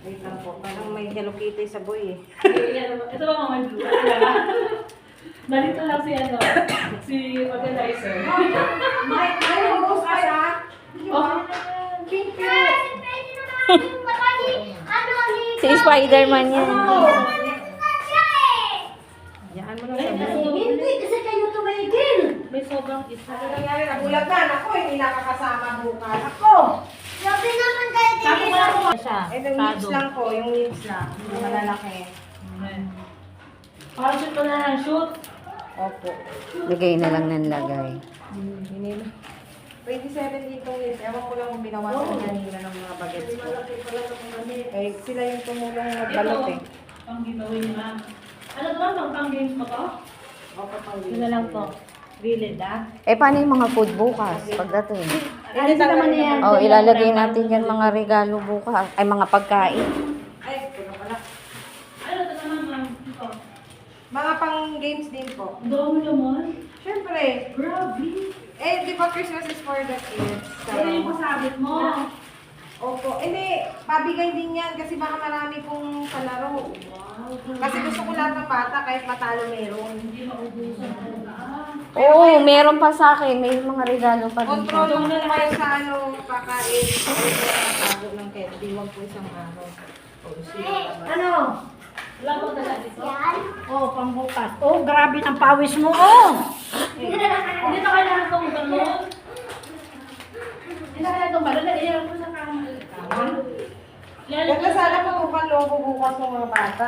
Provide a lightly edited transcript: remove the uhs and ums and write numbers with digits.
Wait lang po. Parang may Hello Kitty sa boy eh. Ito ba mga blue? Nalito lang si ano, si organizer. May hubos ka sa? Si Spider-Man yan. Yan mo lang sa boy. Hindi, kasi kayo tumigil. May sobrang isa. Ano nangyari? Nagulat na. Ako, hindi nakakasama bukas. Ako! Sabi naman kayo Sabi mo lang po siya. Ito yung lips lang ko. Yung lips lang. Hindi malalaki. Parang shoot ko na lang, shoot. Opo. Lagay na lang ng lagay. Binilo. 27 litong lips. Ewan ko lang kung binawasan kanina ng mga bagets ko. Eh, sila yung tumulong magbalot eh. Pang giveaway ni ma'am. Ano ba? Pang games mo to? Opo, pang Yun na lang to. Really, da? Eh, paano yung mga food bukas? Pagdating. Hindi naman yan. Oh, ilalagay natin yan mga regalo bukas. Ay, mga pagkain. Ay, puno pala. Ano to naman, ma'am? Ito. Mga pang games din po. Ang dami naman. Siyempre. Grabe. Eh, di ba Christmas is for the kids? Ano yung pasabit mo? Opo. Hindi, pabigay din yan kasi baka marami pong palaro. Kasi gusto ko lahat ng bata kahit matalo meron. Hindi maubusan ko na. Oo, meron pa sa akin. May mga regalo pa rin. Kontrol mo kayo sa ano, kakain. Tago ng candy, wag po isang araw. Ano? Wala ko talaga dito. Yan? Oh, pambukas. Oh, grabe ng pawis mo. Oh! Hindi na kailangan itong balon. Hindi na kailangan itong balon. Iyan ko sa kama. Huwag na sana patukan lobo bukas ng mga bata.